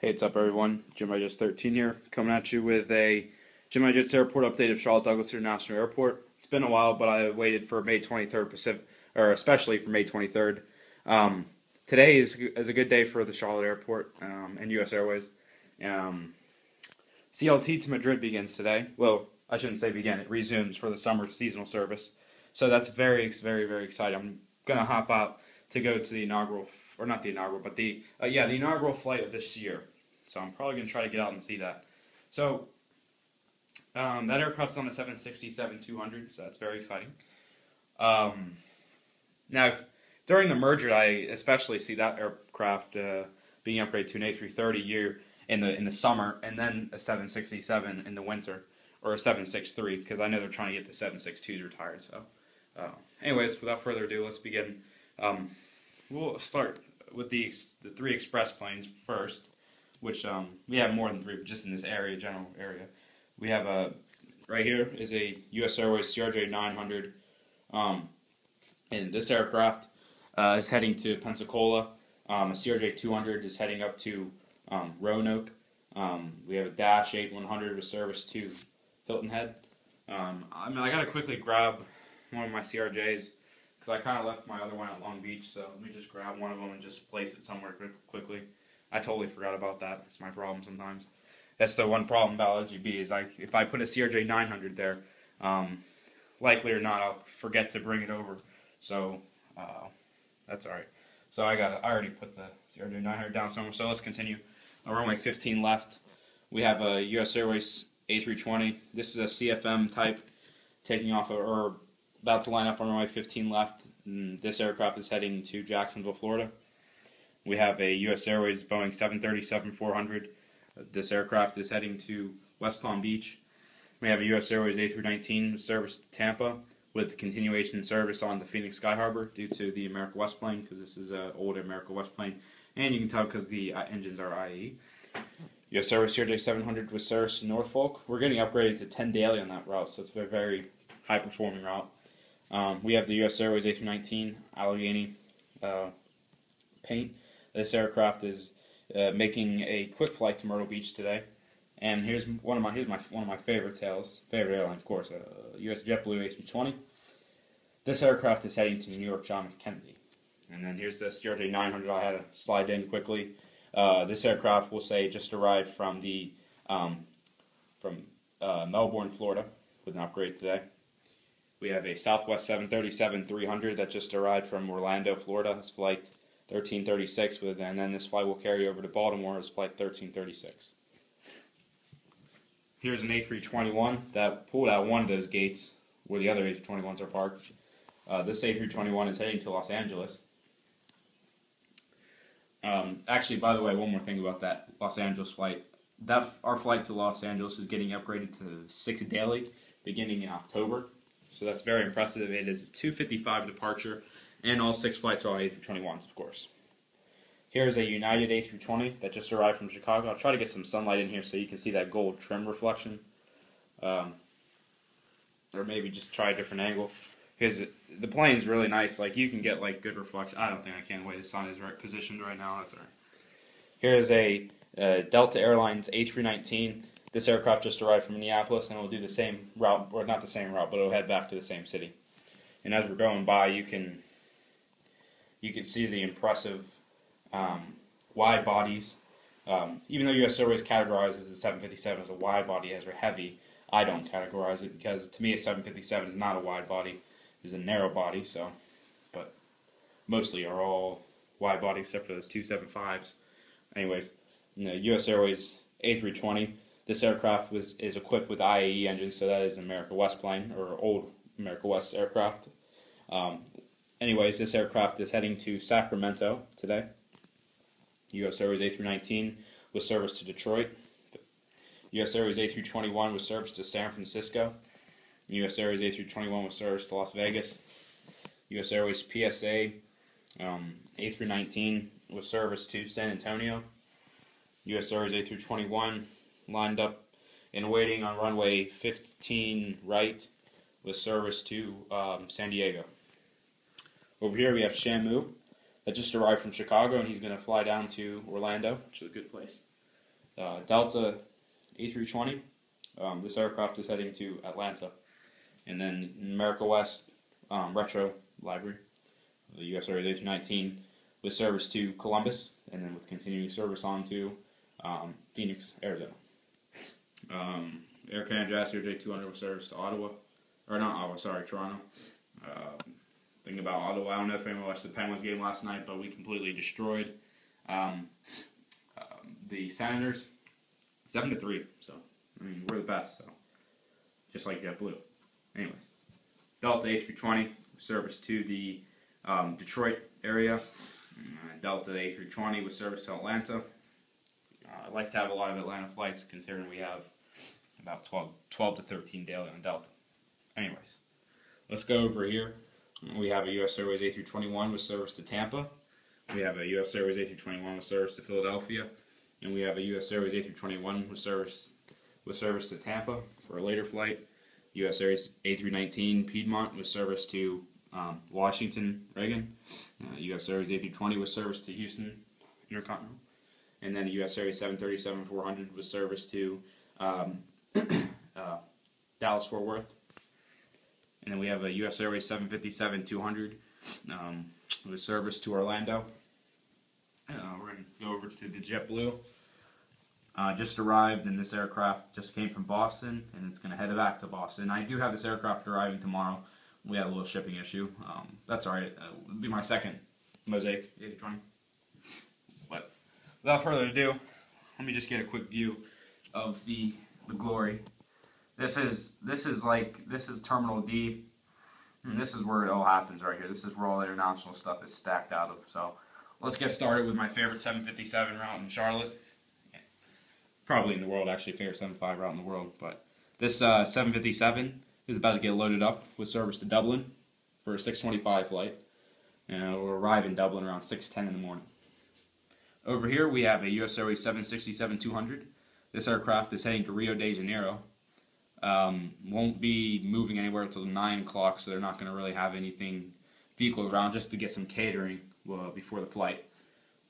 Hey, what's up, everyone? Gemini 13 here, coming at you with a Gemini Airport update of Charlotte Douglas International Airport. It's been a while, but I waited for May 23rd Pacific, or especially for May 23rd. Today is a good day for the Charlotte Airport and U.S. Airways. CLT to Madrid begins today. Well, I shouldn't say begin; it resumes for the summer seasonal service. So that's very, very, very exciting. I'm gonna hop out to go to the inaugural, or not the inaugural, but the inaugural flight of this year. So I'm probably going to try to get out and see that. So that aircraft's on the 767-200, so that's very exciting. Now, during the merger, I especially see that aircraft being upgraded to an A330 year in the summer, and then a 767 in the winter, or a 763, because I know they're trying to get the 762s retired. So, anyways, without further ado, let's begin. We'll start with the three express planes first, which we have more than three, but just in this area, general area. We have right here is a U.S. Airways CRJ 900, and this aircraft is heading to Pensacola. A CRJ 200 is heading up to Roanoke. We have a Dash 8100 with service to Hilton Head. I gotta quickly grab one of my CRJs because I kind of left my other one at Long Beach, so let me just grab one of them and just place it somewhere quickly. I totally forgot about that. It's my problem sometimes. That's the one problem about LGB is if I put a CRJ 900 there, likely or not, I'll forget to bring it over. So that's all right. So I already put the CRJ 900 down somewhere. So let's continue. Runway 15 left. We have a U.S. Airways A320. This is a CFM type, taking off or about to line up on runway 15 left. And this aircraft is heading to Jacksonville, Florida. We have a U.S. Airways Boeing 737-400. This aircraft is heading to West Palm Beach. We have a U.S. Airways A319 service to Tampa with continuation service on the Phoenix Sky Harbor due to the America West plane, because this is an old America West plane. And you can tell because the engines are IE. U.S. Airways CRJ 700 with service to Norfolk. We're getting upgraded to 10 daily on that route, so it's a very high-performing route. We have the U.S. Airways A319 Allegheny paint. This aircraft is making a quick flight to Myrtle Beach today, and here's one of my favorite airline, of course, U.S. JetBlue A320. This aircraft is heading to New York John F. Kennedy, and then here's the CRJ 900. I had to slide in quickly. This aircraft, we'll say, just arrived from Melbourne, Florida, with an upgrade today. We have a Southwest 737-300 that just arrived from Orlando, Florida. It's flight 1336, and then this flight will carry over to Baltimore as flight 1336. Here's an A321 that pulled out one of those gates where the other A321s are parked. This A321 is heading to Los Angeles. Actually, by the way, one more thing about that Los Angeles flight. Our flight to Los Angeles is getting upgraded to 6 daily beginning in October. So that's very impressive. It is a 2:55 departure. And all 6 flights are on A321s, of course. Here's a United A320 that just arrived from Chicago. I'll try to get some sunlight in here so you can see that gold trim reflection. Or maybe just try a different angle. Because the plane's really nice. Like, you can get, like, good reflection. I don't think I can. The way the sun is positioned right now. That's all right. Here's a Delta Airlines A319. This aircraft just arrived from Minneapolis, and it will do the same route. Or not the same route, but it will head back to the same city. And as we're going by, you can see the impressive wide bodies. Even though U.S. Airways categorizes the 757 as a wide body as a heavy, I don't categorize it because to me a 757 is not a wide body; it's a narrow body. So, but mostly are all wide bodies except for those 275s. Anyways, U.S. Airways A320. This aircraft is equipped with IAE engines, so that is an America West plane or old America West aircraft. Anyways, this aircraft is heading to Sacramento today. U.S. Airways A319 with service to Detroit. U.S. Airways A321 with service to San Francisco. U.S. Airways A321 with service to Las Vegas. U.S. Airways PSA A319 with service to San Antonio. U.S. Airways A321 lined up and waiting on runway 15 right with service to San Diego. Over here we have Shamu that just arrived from Chicago, and he's going to fly down to Orlando, which is a good place. Delta A320. This aircraft is heading to Atlanta. And then America West Retro Library, the U.S. Airways A319, with service to Columbus, and then with continuing service on to Phoenix, Arizona. Air Canada Jazz J200 with service to Ottawa, or not Ottawa, sorry, Toronto. Thinking about Ottawa, I don't know if anyone watched the Penguins game last night, but we completely destroyed the Senators 7-3. So I mean, we're the best. So just like JetBlue. Anyways, Delta A320 with service to the Detroit area. Delta A320 with service to Atlanta. I'd like to have a lot of Atlanta flights, considering we have about 12 to 13 daily on Delta. Anyways, let's go over here. We have a U.S. Airways A321 with service to Tampa. We have a U.S. Airways A321 with service to Philadelphia. And we have a U.S. Airways A321 with service to Tampa for a later flight. U.S. Airways A319 Piedmont with service to Washington, Reagan. U.S. Airways A320 with service to Houston, Intercontinental. And then a U.S. Airways 737-400 with service to Dallas-Fort Worth. And then we have a U.S. Airways 757-200 with service to Orlando. We're going to go over to the JetBlue. Just arrived, and this aircraft just came from Boston, and it's going to head back to Boston. I do have this aircraft arriving tomorrow. We had a little shipping issue. That's alright. It'll be my second Mosaic A320. But without further ado, let me just get a quick view of the glory. This is Terminal D. And this is where it all happens right here. This is where all the international stuff is stacked out of. So let's get started with my favorite 757 route in Charlotte. Probably in the world, actually, favorite 75 route in the world. But this 757 is about to get loaded up with service to Dublin for a 6:25 flight. And it will arrive in Dublin around 6:10 in the morning. Over here we have a U.S. Airways 767-200. This aircraft is heading to Rio de Janeiro. Won't be moving anywhere until 9 o'clock, so they're not going to really have anything vehicle around, just to get some catering before the flight.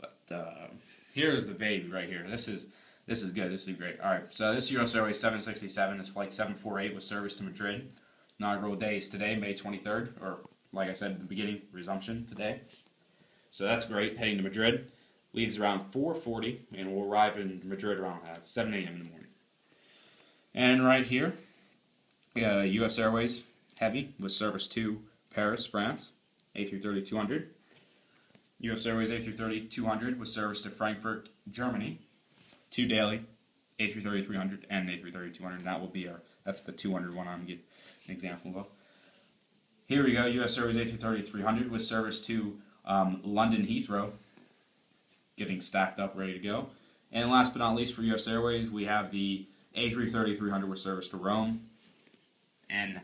But here's the baby right here. This is good. This is great. All right, so this U.S. Airways 767 is flight 748 with service to Madrid. Inaugural day is today, May 23rd, or like I said at the beginning, resumption today. So that's great. Heading to Madrid. Leaves around 4:40, and will arrive in Madrid around 7 a.m. in the morning. And right here, U.S. Airways Heavy with service to Paris, France, A330-200. U.S. Airways A330-200 with service to Frankfurt, Germany. 2 daily, A330-300 and A330-200. And that will be that's the 200 one I'm getting an example of. Here we go, U.S. Airways A330-300 with service to London Heathrow. Getting stacked up, ready to go. And last but not least for U.S. Airways, we have the A330-300 with service to Rome. And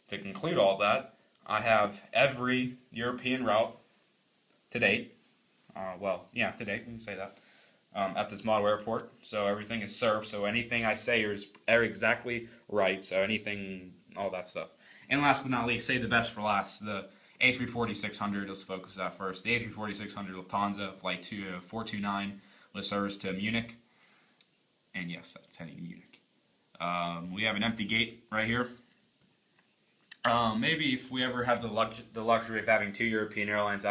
to conclude all that, I have every European route to date. To date, we can say that. At this model airport, so everything is served. So anything I say is exactly right. So anything, all that stuff. And last but not least, save the best for last. The A340-600. Let's focus on that first. The A340-600 Lufthansa flight 429 with service to Munich. And yes, that's heading to Munich. We have an empty gate right here. Maybe if we ever have the luxury of having 2 European airlines,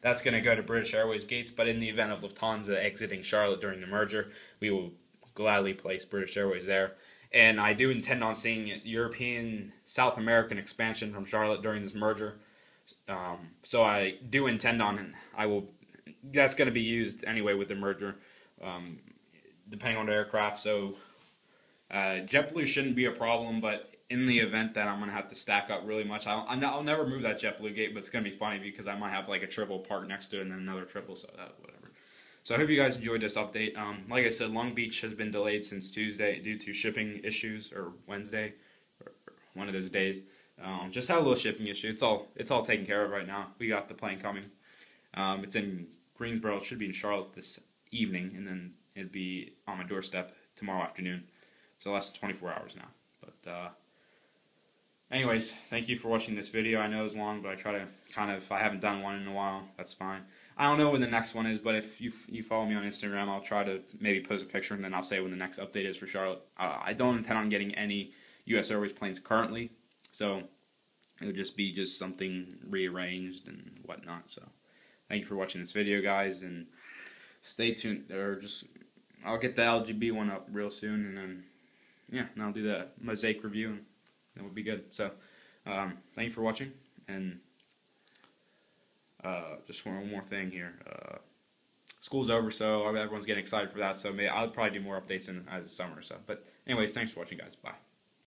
that's going to go to British Airways gates, but in the event of Lufthansa exiting Charlotte during the merger, we will gladly place British Airways there. And I do intend on seeing European, South American expansion from Charlotte during this merger. So I do intend on, that's going to be used anyway with the merger, depending on the aircraft. So JetBlue shouldn't be a problem, but in the event that I'm going to have to stack up really much, I'll never move that JetBlue gate, but it's going to be funny because I might have like a triple parked next to it and then another triple, so whatever. So I hope you guys enjoyed this update. Like I said, Long Beach has been delayed since Tuesday due to shipping issues, or Wednesday, or one of those days. Just had a little shipping issue. It's all taken care of right now. We got the plane coming. It's in Greensboro. It should be in Charlotte this evening, and then it'll be on my doorstep tomorrow afternoon. So less than 24 hours now. But anyways, thank you for watching this video. I know it's long, but I try to if I haven't done one in a while, that's fine. I don't know when the next one is, but if you follow me on Instagram, I'll try to maybe post a picture, and then I'll say when the next update is for Charlotte. I don't intend on getting any U.S. Airways planes currently, so it would just be something rearranged and whatnot. So thank you for watching this video, guys, and stay tuned. I'll get the LGB one up real soon, and then and I'll do the Mosaic review, and that would be good. So thank you for watching, and just one more thing here. School's over, so everyone's getting excited for that. So I'll probably do more updates as the summer. So, but anyways, thanks for watching, guys. Bye.